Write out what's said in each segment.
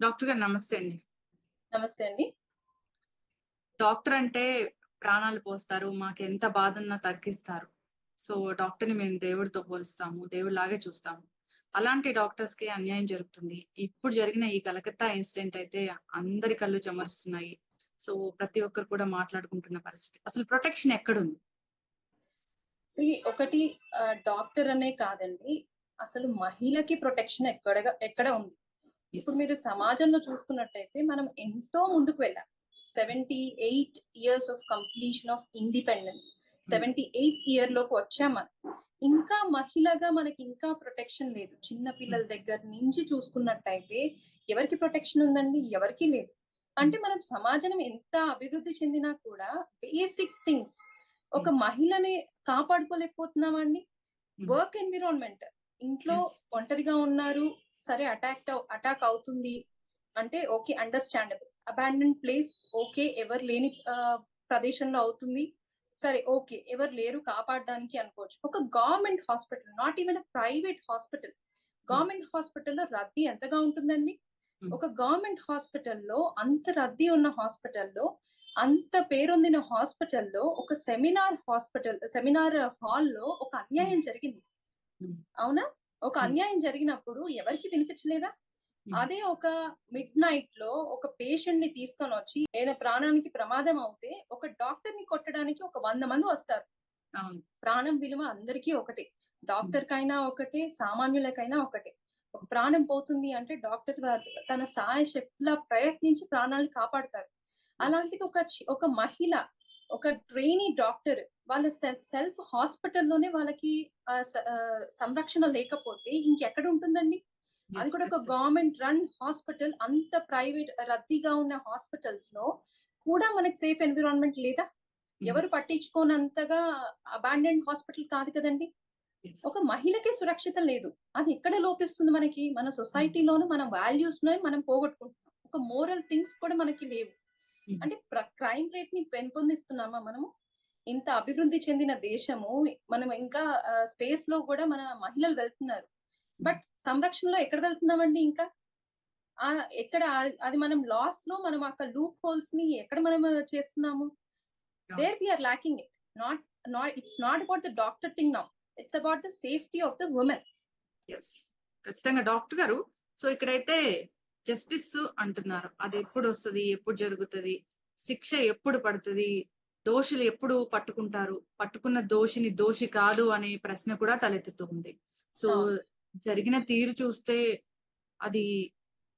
Doctor గారు నమస్తే అండి. నమస్తే అండి. డాక్టర్ అంటే ప్రాణాలు పోస్తారు. మాకెంత బాధున్నా తగ్గిస్తారు. సో, డాక్టర్‌ని మేము దేవుడితో పోలుస్తాము. దేవుడిలాగే చూస్తాము. అలాంటి డాక్టర్స్‌కి అన్యాయం జరుగుతుంది. ఇప్పుడు జరిగిన ఈ కలకత్తా ఇన్సిడెంట్ అయితే అందరి కళ్ళు చెమరుస్తున్నాయి. సో, ప్రతి ఒక్కరు కూడా మాట్లాడుకుంటున్న పరిస్థితి. అసలు ప్రొటెక్షన్ ఎక్కడుంది? ఒకటి డాక్టర్ అనే కాదండి. అసలు మహిళకి ప్రొటెక్షన్ ఎక్కడ ఉంది? ఇప్పుడు యెస్. మీరు సమాజంలో చూసుకున్నట్టయితే మనం ఎంతో ముందుకు వెళ్ళాం. 78 years of completion of independence. 78th year లోకి వచ్చాం మనం. ఇంకా మహిళగా మనకి ఇంకా ప్రొటెక్షన్ లేదు. చిన్న పిల్లల దగ్గర నుంచి చూసుకున్నట్టయితే ఎవరికి ప్రొటెక్షన్ ఉందండి? ఎవరికీ లేదు. అంటే మనం సమాజం ఎంత అభివృద్ధి చెందినా కూడా బేసిక్ థింగ్స్ ఒక మహిళని కాపాడుకోలేకపోతున్నామండి. వర్క్ ఎన్విరాన్మెంట్ ఇంట్లో యెస్. ఒంటరిగా ఉన్నారు, సరే అటాక్ అవుతుంది అంటే okay, understandable. Abandon place okay, ఎవరు లేని ప్రదేశంలో అవుతుంది, సరే ఓకే, ఎవరు లేరు కాపాడడానికి అనుకోవచ్చు. ఒక government hospital, not even private hospital, government హాస్పిటల్లో రద్దీ ఎంతగా ఉంటుందండి? ఒక గవర్నమెంట్ హాస్పిటల్లో అంత రద్దీ ఉన్న హాస్పిటల్లో, అంత పేరొందిన హాస్పిటల్లో ఒక సెమినార్ హాల్లో ఒక అన్యాయం జరిగింది. అవునా? ఒక అన్యాయం జరిగినప్పుడు ఎవరికి వినిపించలేదా? అదే ఒక మిడ్ నైట్ లో ఒక పేషెంట్ ని తీసుకొని వచ్చి ఏదైనా ప్రాణానికి ప్రమాదం అవుతే ఒక డాక్టర్ ని కొట్టడానికి ఒక 100 మంది వస్తారు. ప్రాణం విలువ అందరికీ ఒకటే, డాక్టర్ కైనా ఒకటే, సామాన్యులకైనా ఒకటే. ఒక ప్రాణం పోతుంది అంటే డాక్టర్ తన సహాయ శక్తిలా ప్రయత్నించి ప్రాణాలు కాపాడతారు. అలాంటిది ఒక మహిళ, ఒక ట్రైనీ డాక్టర్ వాళ్ళ సెల్ఫ్ హాస్పిటల్లోనే వాళ్ళకి సంరక్షణ లేకపోతే ఇంకెక్కడ ఉంటుందండి? అది కూడా ఒక గవర్నమెంట్ రన్ హాస్పిటల్, అంత ప్రైవేట్ రద్దీగా ఉన్న హాస్పిటల్స్ లో కూడా మనకి సేఫ్ ఎన్విరాన్మెంట్ లేదా? ఎవరు పట్టించుకోనంతగా అబాండెండ్ హాస్పిటల్ కాదు కదండి. ఒక మహిళకే సురక్షిత లేదు. అది ఎక్కడ లోపిస్తుంది మనకి? మన సొసైటీలోను మన వాల్యూస్ లో మనం పోగొట్టుకుంటున్నాం. ఒక మోరల్ థింగ్స్ కూడా మనకి లేవు. అంటే క్రైమ్ రేట్ ని పెంపొందిస్తున్నామా మనము? ఇంత అభివృద్ధి చెందిన దేశము, మనం ఇంకా స్పేస్ లో కూడా మన మహిళలు వెళ్తున్నారు. బట్ సంరక్షణలో ఎక్కడ వెళ్తున్నామండి? ఇంకా ఎక్కడ అది మనం లాస్ లో మనం అక్కడ లూప్ హోల్స్ ని ఎక్కడ మనం చేస్తున్నాము? There we are lacking it. It's not about the doctor thing now, it's about the safety of the women. ఖచ్చితంగా డాక్టర్ గారు. సో ఇక్కడైతే జస్టిస్ అంటున్నారు. అది ఎప్పుడు వస్తుంది, ఎప్పుడు జరుగుతుంది, శిక్ష ఎప్పుడు పడుతుంది, దోషులు ఎప్పుడు పట్టుకుంటారు, పట్టుకున్న దోషిని దోషి కాదు అనే ప్రశ్న కూడా తలెత్తుతుంది. సో జరిగిన తీరు చూస్తే అది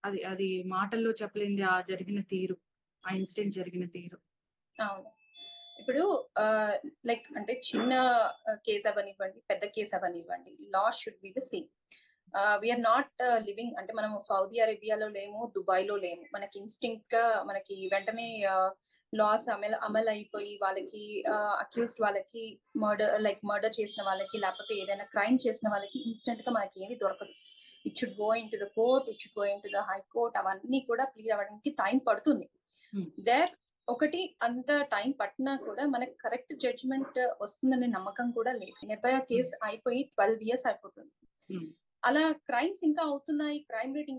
అది అది మాటల్లో చెప్పలేంది. ఆ జరిగిన తీరు, ఆ ఇన్సిడెంట్ జరిగిన తీరు. అవును. ఇప్పుడు లైక్ అంటే చిన్న కేసు అవనివ్వండి, పెద్ద కేసు అవనివ్వండి, law should be the same. We're not living అంటే మనం సౌదీ అరేబియాలో లేము, దుబాయ్ లో లేము. మనకి ఇన్స్టింక్ట్ గా మనకి వెంటనే లాస్ అమలు అయిపోయి వాళ్ళకి అక్యూస్డ్ వాళ్ళకి మర్డర్ చేసిన వాళ్ళకి, లేకపోతే ఏదైనా క్రైమ్ చేసిన వాళ్ళకి ఇన్స్టెంట్ గా మనకి ఏమి దొరకదు. It should go in to the court, it should go in to the high court. అవన్నీ కూడా క్లియర్ అవ్వడానికి టైం పడుతుంది. ఒకటి అంత టైం పట్టినా కూడా మనకి కరెక్ట్ జడ్జిమెంట్ వస్తుందనే నమ్మకం కూడా లేదు. నిర్భయ కేసు అయిపోయి 12 years అయిపోతుంది. అలా క్రైమ్స్ ఇంకా అవుతున్నాయి, క్రైమ్ రేట్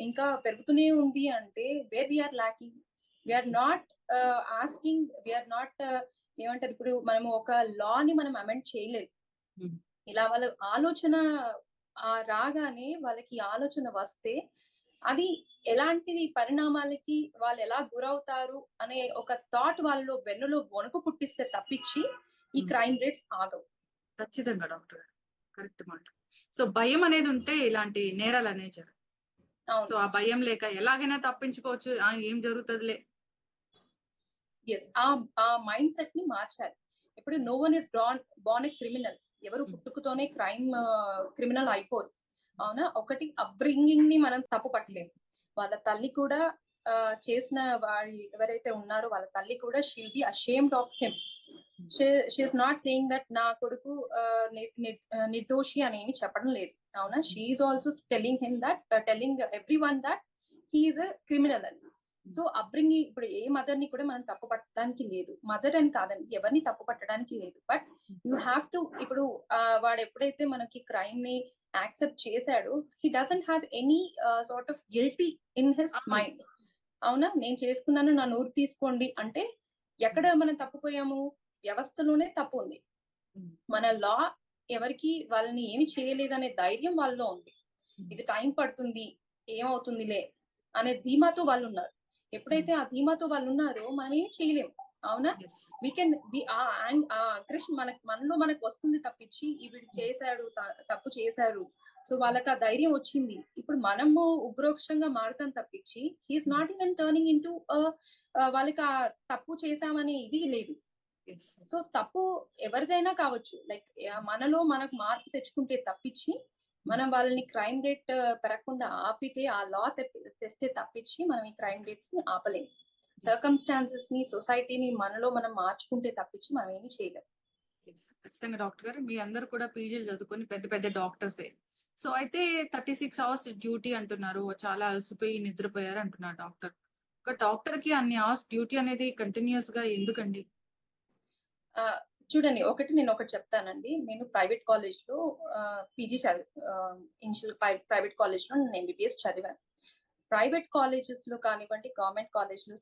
ఇంకా పెరుగుతూనే ఉంది అంటే where we're lacking. We're not asking, we're not ఏమంటారు, ఇప్పుడు మనము ఒక లాని మనం అమెండ్ చేయలేదు. ఇలా వాళ్ళ ఆలోచన రాగానే, వాళ్ళకి ఆలోచన వస్తే అది ఎలాంటిది పరిణామాలకి వాళ్ళు ఎలా గురవుతారు అనే ఒక థాట్ వాళ్ళలో వెన్నులో వణుకు పుట్టిస్తే తప్పించి ఈ క్రైమ్ రేట్స్ ఆగవు. ఖచ్చితంగా డాక్టర్ గారు, కరెక్ట్ మాట. సో భయం అనేది ఉంటే ఇలాంటి నేరాలు అనేవి జరగవు. సో ఆ భయం లేక ఎలాగైనా తప్పించుకోవచ్చు, ఏం జరుగుతుందిలే. ఆ మైండ్ సెట్ ని మార్చాలి. ఇప్పుడు no one is born a criminal. ఎవరు పుట్టుకతోనే క్రిమినల్ అయిపోరు. అవునా? ఒకటి అప్బ్రింగింగ్ ని మనం తప్పు పట్టలేము. వాళ్ళ తల్లి కూడా చేసిన వారి ఎవరైతే ఉన్నారో వాళ్ళ తల్లి కూడా she'll be ashamed of him. She is not saying that నా కొడుకు నిర్దోషి అని ఏమి చెప్పడం లేదు. అవునా? She is also telling every one that he is a criminal అని. సో అప్బ్రింగింగ్, ఇప్పుడు ఏ మదర్ ని కూడా మనం తప్పు పట్టడానికి లేదు. మదర్ అని కాదండి, ఎవరిని తప్పు పట్టడానికి లేదు. బట్ యూ హ్యావ్ టు, ఇప్పుడు వాడు ఎప్పుడైతే మనకి క్రైమ్ ని యాక్సెప్ట్ చేశాడు, he doesn't have any sort of guilty in his అవును. మైండ్. అవునా, నేను చేసుకున్నాను, నా నోరు తీసుకోండి అంటే ఎక్కడ మనం తప్పిపోయాము? వ్యవస్థలోనే తప్పు ఉంది. ఉమ్. మన లా ఎవరికి వాళ్ళని ఏమి చేయలేదనే ధైర్యం వాళ్ళలో ఉంది. ఇది టైం పడుతుంది, ఏమవుతుందిలే అనే ధీమాతో వాళ్ళు ఉన్నారు. ఎప్పుడైతే ఆ ధీమాతో వాళ్ళు ఉన్నారో మనం ఏం చేయలేము. అవునా, Yes. వీ కెన్ ఆ అగ్రెషన్ మనలో మనకు వస్తుంది తప్పించి వీడు చేశాడు, తప్పు చేశారు, సో వాళ్ళకి ఆ ధైర్యం వచ్చింది. ఇప్పుడు మనము ఉగ్రోక్షంగా మారుతాం తప్పించి he's not even turning into వాళ్ళకి ఆ తప్పు చేశామనే ఇది లేదు. Yes, yes. సో తప్పు ఎవరిదైనా కావచ్చు, లైక్ మనలో మనకు మార్పు తెచ్చుకుంటే తప్పించి మనం వాళ్ళని క్రైమ్ రేట్ పెరగకుండా ఆపితే, ఆ లా తెస్తే తప్పించి మనం ఈ క్రైమ్ రేట్స్ ని ఆపలేము. సర్కమ్స్టాన్సెస్ ని, సొసైటీని మనలో మనం మార్చుకుంటే తప్పించి మనం ఏమి చేయలేము. Yes. ఖచ్చితంగా డాక్టర్ గారు, మీ అందరు కూడా పీజీలు చదువుకొని పెద్ద పెద్ద డాక్టర్సే. సో అయితే 36 అవర్స్ డ్యూటీ అంటున్నారు, చాలా అలసిపోయి నిద్రపోయారు అంటున్నారు డాక్టర్. ఒక డాక్టర్ కి అన్ని అవర్స్ డ్యూటీ అనేది కంటిన్యూస్ గా ఎందుకండి? ఆ, చూడండి, నేను ఒకటి చెప్తానండి. నేను ప్రైవేట్ కాలేజ్ లో పీజీ ప్రైవేట్ కాలేజ్ లో నేను ఎంబీబీఎస్ చదివాను. ప్రైవేట్ కాలేజెస్ లో కానివ్వండి, గవర్నమెంట్ కాలేజ్ లో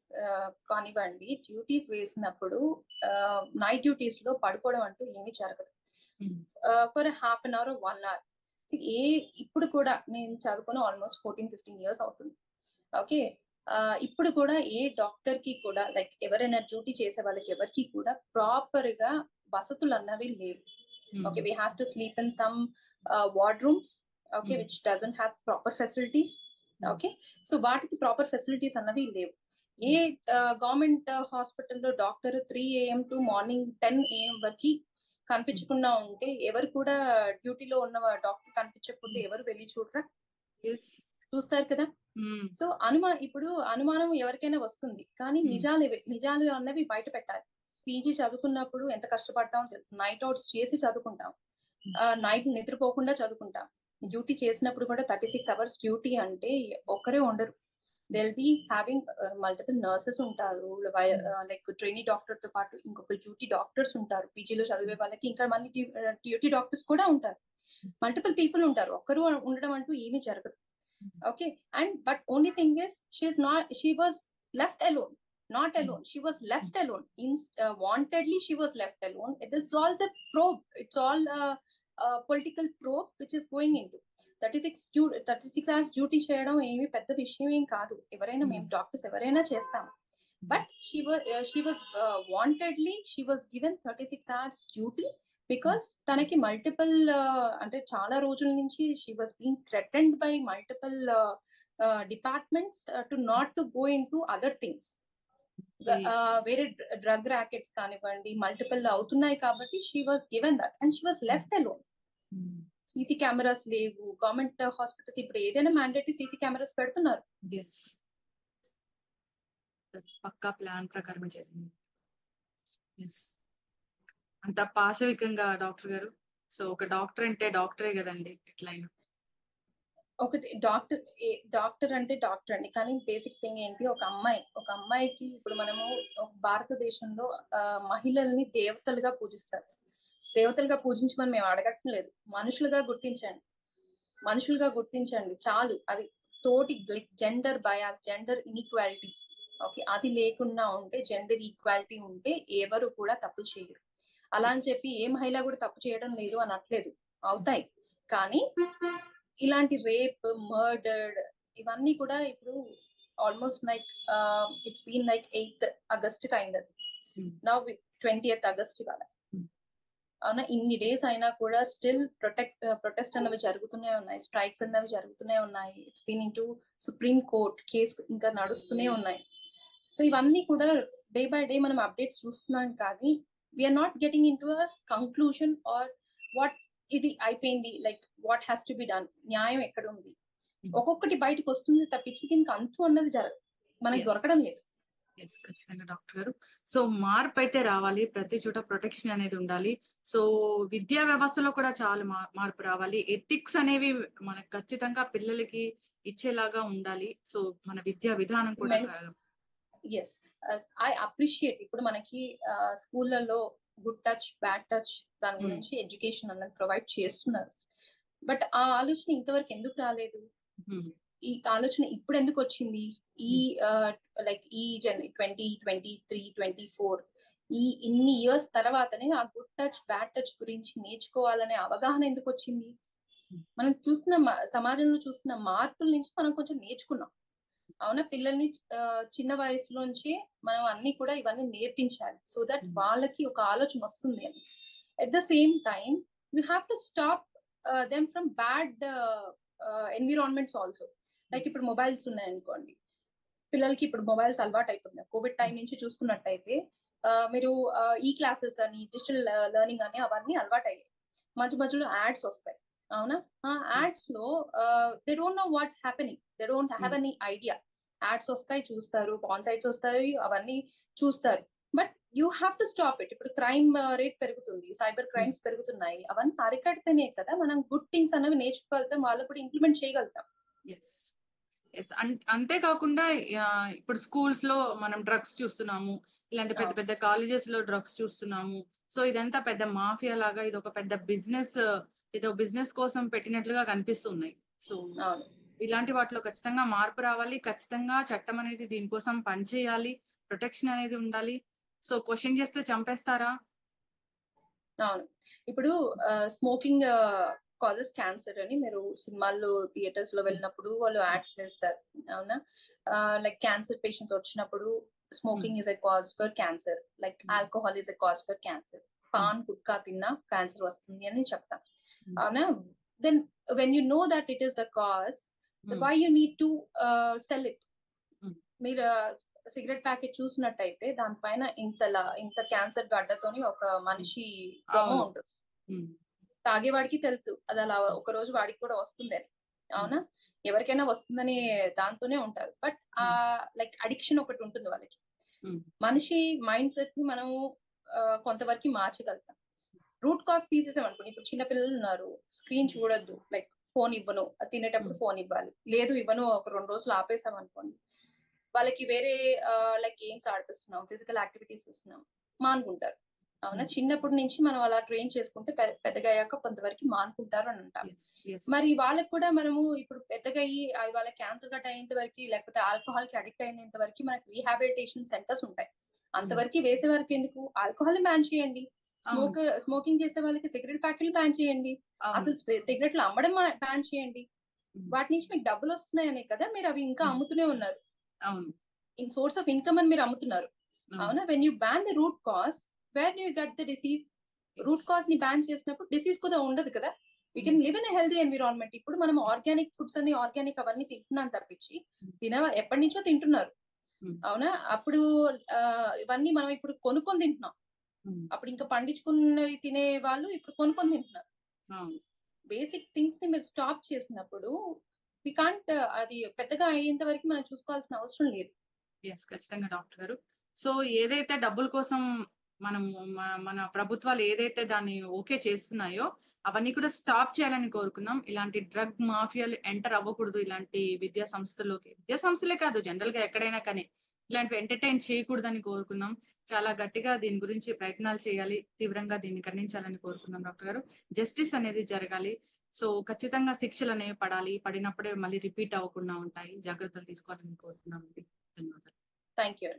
కానివ్వండి, డ్యూటీస్ వేసినప్పుడు నైట్ డ్యూటీస్ లో పడుకోవడం అంటూ ఏమీ జరగదు. For half an hour, 1 hour. ఇప్పుడు కూడా నేను చదువుకుని ఆల్మోస్ట్ 14-15 years అవుతుంది. ఓకే, ఇప్పుడు కూడా ఏ డాక్టర్ కి కూడా, లైక్ ఎవరైనా డ్యూటీ చేసే వాళ్ళకి ఎవరికి కూడా ప్రాపర్ గా వసతులు అన్నవి లేవు. Okay, we have to sleep in some ward rooms, okay, which doesn't have proper facilities. Okay, so వాటికి ప్రాపర్ ఫెసిలిటీస్ అన్నవి లేవు. ఏ గవర్నమెంట్ హాస్పిటల్లో doctor 3 AM to morning 10 AM వరకు కనిపించకుండా ఉంటే, ఎవరు కూడా డ్యూటీలో ఉన్న డాక్టర్ కనిపించకపోతే ఎవరు వెళ్ళి చూడరా? చూస్తారు కదా. సో ఇప్పుడు అనుమానం ఎవరికైనా వస్తుంది, కానీ నిజాలు అన్నవి బయట పెట్టాలి. పీజీ చదువుకున్నప్పుడు ఎంత కష్టపడతామో తెలుసు. నైట్ అవుట్స్ చేసి చదువుకుంటాం, నైట్ నిద్రపోకుండా చదువుకుంటాం. డ్యూటీ చేసినప్పుడు కూడా 36 hours డ్యూటీ అంటే ఒక్కరే ఉండరు. They'll be having multiple nurses ఉంటారు, లైక్ ట్రైనీ డాక్టర్ తో పాటు ఇంకొక డ్యూటీ డాక్టర్స్ ఉంటారు. పీజీలో చదివే వాళ్ళకి ఇంకా మళ్ళీ డ్యూటీ డాక్టర్స్ కూడా ఉంటారు. మల్టిపుల్ పీపుల్ ఉంటారు, ఒక్కరు ఉండడం అంటూ ఏమీ జరగదు. Okay, but only thing is she was left alone, not alone, she was left alone. Wantedly she was left alone. It is all the probe, it's all a political probe which is going into 36 hours duty చేయడం ఏమీ పెద్ద విషయం ఏం కాదు. ఎవరైనా, మేము doctors ఎవరైనా చేస్తాం. But she was wantedly she was given 36 hours duty because తనకి మల్టిపుల్ అంటే చాలా రోజుల నుంచి she was being threatened by multiple departments to not to go in to other things. వేరే డ్రగ్ ర్యాకెట్స్ కానివ్వండి మల్టిపుల్ అవుతున్నాయి కాబట్టి she was given that and she was left alone. CC cameras లేవు గవర్నమెంట్ హాస్పిటల్స్. ఇప్పుడు ఏదైనా mandatory CC cameras పెడుతున్నారు. పక్కా plan ప్రకారం జరిగింది. అంత పాశవికంగా డాక్టర్ గారు. సో ఒక డాక్టర్ అంటే డాక్టరే కదండి ఎట్లయినా. ఒకటి డాక్టర్ అంటే డాక్టర్ అండి, కానీ బేసిక్ థింగ్ ఏంటి, ఒక అమ్మాయికి ఇప్పుడు మనము భారతదేశంలో మహిళల్ని దేవతలుగా పూజిస్తారు. దేవతలుగా పూజించమని మేము అడగటం లేదు, మనుషులుగా గుర్తించండి చాలు. అది తోటి gender bias, gender inequality, okay, అది లేకుండా ఉంటే, జెండర్ ఈక్వాలిటీ ఉంటే ఎవరు కూడా తప్పు చేయరు. అలా అని చెప్పి ఏ మహిళ కూడా తప్పు చేయడం లేదు అనట్లేదు, అవుతాయి. కానీ ఇలాంటి రేప్, మర్డర్డ్ ఇవన్నీ కూడా ఇప్పుడు almost like it's been like 8th August కైండ్. నౌ 20th August ఇవాళ. అవునా, ఇన్ని డేస్ అయినా కూడా స్టిల్ ప్రొటెస్ట్ అన్నవి జరుగుతూనే ఉన్నాయి, స్ట్రైక్స్ అన్నవి జరుగుతూనే ఉన్నాయి. It's been into Supreme Court case ఇంకా నడుస్తూనే ఉన్నాయి. సో ఇవన్నీ కూడా డే బై డే మనం అప్డేట్స్ చూస్తున్నాం, కానీ we're not getting into a conclusion or what ఇది అయిపోయింది, like what has to be done, న్యాయం ఎక్కడ ఉంది. ఒక్కొక్కటి బయటకు వస్తుంది తప్పించి దీనికి అంతు అన్నది మనకి దొరకడం లేదు. ఖచ్చితంగా డాక్టర్ గారు. సో మార్పు అయితే రావాలి, ప్రతి చోట ప్రొటెక్షన్ అనేది ఉండాలి. సో విద్యా వ్యవస్థలో కూడా చాలా మార్పు రావాలి. ఎథిక్స్ అనేవి మనకు ఖచ్చితంగా పిల్లలకి ఇచ్చేలాగా ఉండాలి. సో మన విద్యా విధానం కూడా. Yes, I appreciate. ఇప్పుడు మనకి స్కూళ్ళల్లో గుడ్ టచ్, బ్యాడ్ టచ్ దాని గురించి ఎడ్యుకేషన్ అన్నది ప్రొవైడ్ చేస్తున్నారు. బట్ ఆ ఆలోచన ఇంతవరకు ఎందుకు రాలేదు? హ్మ్. ఈ ఆలోచన ఇప్పుడు ఎందుకు వచ్చింది? ఈ హ్మ్. లైక్ ఈ 2023, 24 ఇన్ని ఇయర్స్ తర్వాతనే ఆ గుడ్ టచ్, బ్యాడ్ టచ్ గురించి నేర్చుకోవాలనే అవగాహన ఎందుకు వచ్చింది? హ్మ్. మనం చూస్తున్న సమాజంలో చూస్తున్న మార్పుల నుంచి మనం కొంచెం నేర్చుకున్నాం. అవునా? పిల్లల్ని చిన్న వయసులోంచి మనం అన్ని కూడా ఇవన్నీ నేర్పించాలి. సో దట్ హ్మ్. వాళ్ళకి ఒక ఆలోచన వస్తుంది అని. At the same time you have to stop them from bad environments also. Like ఇప్పుడు మొబైల్స్ ఉన్నాయనుకోండి, పిల్లలకి ఇప్పుడు మొబైల్స్ అలవాటు అయిపోతున్నాయి. కోవిడ్ టైం నుంచి చూసుకున్నట్టయితే మీరు ఈ క్లాసెస్ అని, డిజిటల్ లెర్నింగ్ అని అవన్నీ అలవాటయ్యాయి. మధ్య మధ్యలో యాడ్స్ వస్తాయి. అవునా? ఆ యాడ్స్ లో they don't know what's happening. They don't have hmm. Any idea. Ads వస్తాయి, చూస్తారు, పాన్ సైట్స్ వస్తాయి, అవన్నీ చూస్తారు. But you have to stop it. ఇప్పుడు క్రైమ్ రేట్ పెరుగుతుంది, సైబర్ హ్మ్. క్రైమ్స్ పెరుగుతున్నాయి. అవన్నీ అరికడితేనే కదా మనం గుడ్ థింగ్స్ అనేవి నేర్చుకోగలుగుతాం, వాళ్ళు కూడా ఇంప్లిమెంట్ చేయగలుగుతాం. యెస్. యెస్. అంతేకాకుండా ఇప్పుడు స్కూల్స్‌లో మనం డ్రగ్స్ చూస్తున్నాము. ఇలాంటి పెద్ద అవును. పెద్ద కాలేజెస్‌లో డ్రగ్స్ చూస్తున్నాము. సో, ఇదంతా పెద్ద మాఫియా లాగా ఇదొక పెద్ద బిజినెస్, ఏదో బిజినెస్ కోసం పెట్టినట్లుగా కనిపిస్తున్నాయి. సో, అవును. ఇలాంటి వాటిలో ఖచ్చితంగా మార్పు రావాలి. ఖచ్చితంగా చట్టం అనేది దీనికోసం పనిచేయాలి. ప్రొటెక్షన్ అనేది ఉండాలి. సో, క్వెషన్ చేస్తే చంపేస్తారా? అవును. ఇప్పుడు స్మోకింగ్ కాజెస్ క్యాన్సర్ అని మీరు సినిమాల్లో, థియేటర్స్ లో హ్మ్. వెళ్ళినప్పుడు వాళ్ళు హ్మ్. యాడ్స్ వేస్తారు. అవునా? లైక్ క్యాన్సర్ పేషెంట్స్ వచ్చినప్పుడు hmm. Smoking is a cause for cancer, like hmm. Alcohol is a cause for cancer. Hmm. Paan, gutka తిన్నా క్యాన్సర్ వస్తుంది అని చెప్తాం. హ్మ్. అవునా? Then when you know that it is a cause, hmm. Why you need to sell it? Hmm. మీరు cigarette packet చూసినట్టయితే దానిపైన ఇంత cancer గడ్డతోని ఒక హ్మ్. మనిషి బొమ్మ అవును. ఉంటుంది. హ్మ్. తాగేవాడికి తెలుసు అది అలా ఒక రోజు వాడికి కూడా వస్తుందని. హ్మ్. అవునా? ఎవరికైనా వస్తుందని దాంతోనే ఉంటారు. బట్ హ్మ్. లైక్ అడిక్షన్ ఒకటి ఉంటుంది వాళ్ళకి. హ్మ్. మనిషి మైండ్ సెట్ ని మనము కొంతవరకు మార్చగలుగుతాం. రూట్ కాజ్ తీసేసాం అనుకోండి. ఇప్పుడు చిన్న పిల్లలు ఉన్నారు, స్క్రీన్ హ్మ్. చూడొద్దు, లైక్ ఫోన్ ఇవ్వను, తినేటప్పుడు హ్మ్. ఫోన్ ఇవ్వాలి, లేదు ఇవ్వను ఒక 2 రోజులు ఆపేసాం అనుకోండి, వాళ్ళకి వేరే లైక్ గేమ్స్ ఆడిపిస్తున్నాం, ఫిజికల్ యాక్టివిటీస్ ఇస్తున్నాం, మానుకుంటారు. అవునా? హ్మ్. చిన్నప్పటి నుంచి మనం అలా ట్రైన్ చేసుకుంటే పెద్దగా అయ్యాక కొంతవరకు మానుకుంటారు అని అంటాం. యెస్. యెస్. మరి వాళ్ళకి కూడా మనము ఇప్పుడు పెద్దగా అయ్యి అది వాళ్ళ క్యాన్సర్ గట్ట అయ్యేంత వరకు, లేకపోతే ఆల్కహాల్ కి అడిక్ట్ అయినంత వరకు మనకి రీహాబిలిటేషన్ సెంటర్స్ ఉంటాయి. హ్మ్. అంతవరకు వేసే వరకు ఎందుకు? ఆల్కహాల్ బ్యాన్ చేయండి. అవును. స్మోకింగ్ చేసే వాళ్ళకి సిగరెట్ ప్యాకెట్లు బ్యాన్ చేయండి. అవును. అసలు సిగరెట్లు అమ్మడం బ్యాన్ చేయండి. హ్మ్. వాటి నుంచి మీకు డబ్బులు వస్తున్నాయనే కదా మీరు అవి ఇంకా హ్మ్. అమ్ముతూనే ఉన్నారు. అవును. ఇన్ సోర్స్ ఆఫ్ ఇన్కమ్ అని మీరు అమ్ముతున్నారు. అవును. అవునా? When you ban the root cause, wear do you get the disease? Yes. Root cause ని బ్యాన్ చేసినప్పుడు డిసీజ్ కూడా ఉండదు కదా. We can yes. Live in healthy environment. ఇప్పుడు మనం ఆర్గానిక్ ఫుడ్స్ అని, ఆర్గానిక్ అవన్నీ తింటున్నాం తప్పించి హ్మ్. ఎప్పటి నుంచో తింటున్నారు. హ్మ్. అవునా? అప్పుడు ఇవన్నీ మనం ఇప్పుడు కొనుక్కొని తింటున్నాం. హ్మ్. అప్పుడు ఇంకా పండించుకున్నవి తినే వాళ్ళు ఇప్పుడు కొనుక్కొని తింటున్నారు. అవును. బేసిక్ థింగ్స్ ని మీరు స్టాప్ చేసినప్పుడు వి కాంట్ అది పెద్దగా అయ్యేంత వరకు మనం చూసుకోవాల్సిన అవసరం లేదు. యెస్. ఖచ్చితంగా డాక్టర్ గారు. సో, ఏదైతే డబ్బుల కోసం మనము మన ప్రభుత్వాలు ఏదైతే దాన్ని ఓకే చేస్తున్నాయో, అవన్నీ కూడా స్టాప్ చేయాలని కోరుకుందాం. ఇలాంటి డ్రగ్ మాఫియాలు ఎంటర్ అవ్వకూడదు ఇలాంటి విద్యా సంస్థల్లోకి. విద్యా సంస్థలే కాదు జనరల్‌గా ఎక్కడైనా కానీ, ఇలాంటివి ఎంటర్‌టైన్ చేయకూడదని కోరుకుందాం. చాలా గట్టిగా దీని గురించి ప్రయత్నాలు చేయాలి. తీవ్రంగా దీన్ని ఖండించాలని కోరుకుందాం డాక్టర్ గారు. జస్టిస్ అనేది జరగాలి. సో, ఖచ్చితంగా శిక్షలనేవి పడాలి. పడినప్పుడే మళ్ళీ రిపీట్ అవ్వకుండా ఉంటాయి. జాగ్రత్తలు తీసుకోవాలని కోరుతున్నామండి. ధన్యవాదాలు. Thank you.